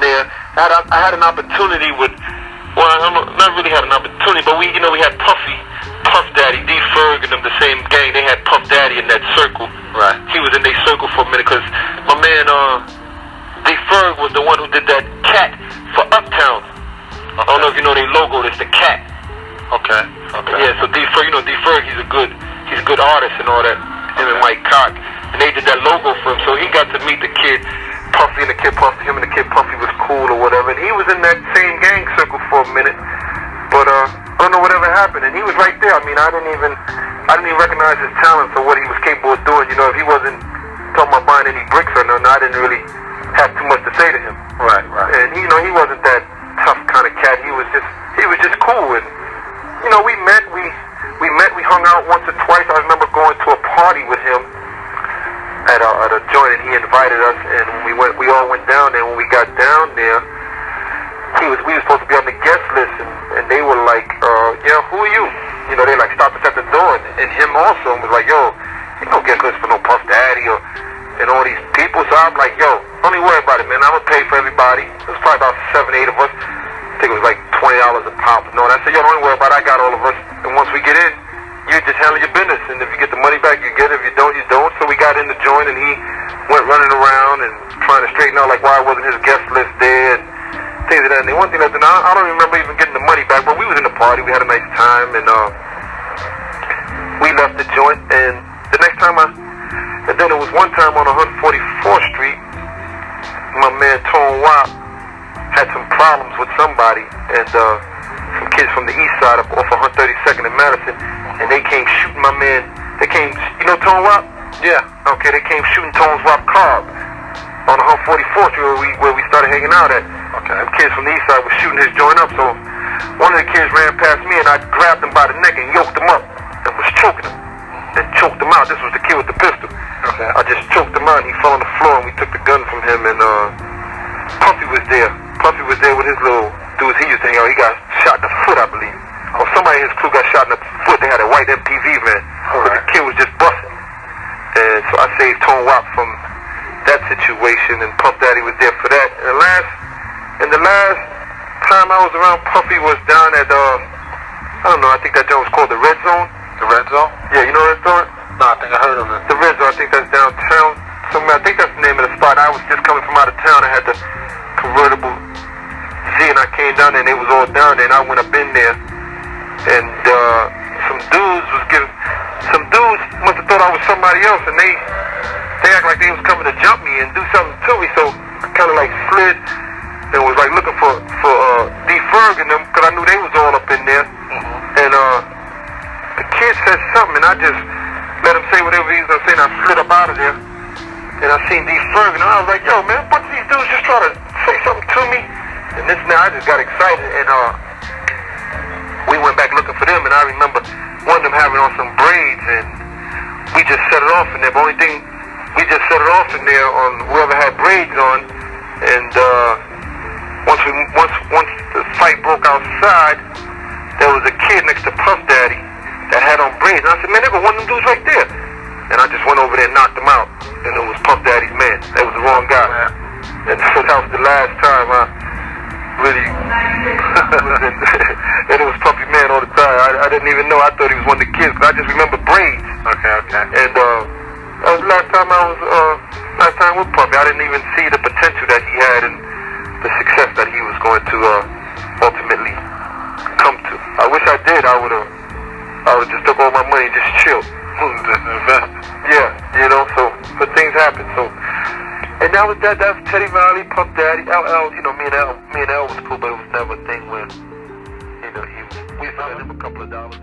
there. I had an opportunity with, well, not really had an opportunity, but we had Puff Daddy, D Ferg, and them, the same gang. They had Puff Daddy in that circle. Right. He was in their circle for a minute because my man D Ferg was the one who did that cat for Uptown. I don't know if you know their logo. It's the cat. Okay. Yeah. So D Ferg, D Ferg, he's a good artist and all that. Him and Mike Cock, and they did that logo for him. So he got to meet the kid Puffy and the kid Puffy. Him and the kid Puffy was cool or whatever. And he was in that same gang circle for a minute. But I don't know whatever happened. And he was right there. I mean, I didn't even recognize his talent for what he was capable of doing. If he wasn't talking about buying any bricks or nothing, I didn't really have too much to say to him. Right. And he wasn't that tough kind of cat. He was just cool. And we hung out once or twice. I remember going to a party with him at a joint, and he invited us, and we all went down there. When we got down there, we were supposed to be on the guest list, and they were like, who are you? They like stopped us at the door, and him also, and was like, yo, ain't no guest list for no Puff Daddy and all these people. So I'm like, yo, don't even worry about it, man. I'm gonna pay for everybody. It was probably about 7, 8 of us. I think it was like $20 a pop. No, and I said, yo, don't worry about it. I got all of us. And once we get in, you just handle your business. And if you get the money back, you get it. If you don't, you don't. So we got in the joint, and he went running around and trying to straighten out like why wasn't his guest list there and things like that. And the one thing that I don't remember even getting the money back, but we was in the party. We had a nice time, and we left the joint. And the next time and then it was one time on 144th Street, my man Tone Wop had some problems with somebody, and some kids from the east side off of 132nd and Madison, and they came shooting my man. They came, Tone Wop? Yeah. Okay, they came shooting Tone's Wop car on 144th Street where we started hanging out at. Okay. The kids from the east side were shooting his joint up, so one of the kids ran past me, and I grabbed him by the neck and yoked him up and was choking him and choked him out. This was the kid with the pistol. Okay. I just choked him out, and he fell on the floor, and we took the gun from him, and Puffy was there. Puffy was there with his little dudes he used to hang out. He got shot in the foot, I believe. Or somebody in his crew got shot in the foot. They had a white MPV van. But the kid was just busting. And so I saved Tone Wop from that situation, and Puff Daddy was there for that. And the last time I was around Puffy was down at, I don't know, I think that joint was called the Red Zone. The Red Zone? Yeah, you know that joint? No, I think I heard of it. The Red Zone, I think that's downtown somewhere. I think that's the name of the spot. I was just coming from out of town. I had the convertible Z, and I came down there, and they was all down there, and I went up in there, and some dudes must have thought I was somebody else, and they act like they was coming to jump me and do something to me, so I kind of like slid and was like looking for D Ferg and them, because I knew they was all up in there. And the kid said something, and I just let him say whatever he was going to say, and I slid up out of there. And I seen D Ferg, and I was like, yo, man, a bunch of these dudes just trying to say something to me. And this now, I just got excited, and we went back looking for them, and I remember one of them having on some braids, and we just set it off in there. But only thing, we just set it off in there on whoever had braids on, and once the fight broke outside, there was a kid next to Puff Daddy that had on braids, and I said, man, there go one of them dudes right there. And I just went over there and knocked him out, and it was Puff Daddy's man. That was the wrong guy. And so that was the last time I really and it was Puffy Man all the time. I didn't even know. I thought he was one of the kids, because I just remember braids. Okay. And that was the last time with Puffy. I didn't even see the potential that he had and the success that he was going to ultimately come to. I wish I did. I would have just took all my money and just chilled. Just invest. Yeah, but things happen. So, and that was Teddy Riley, Puff Daddy, LL. Me and L was cool, but it was never a thing where, we sent him a couple of dollars.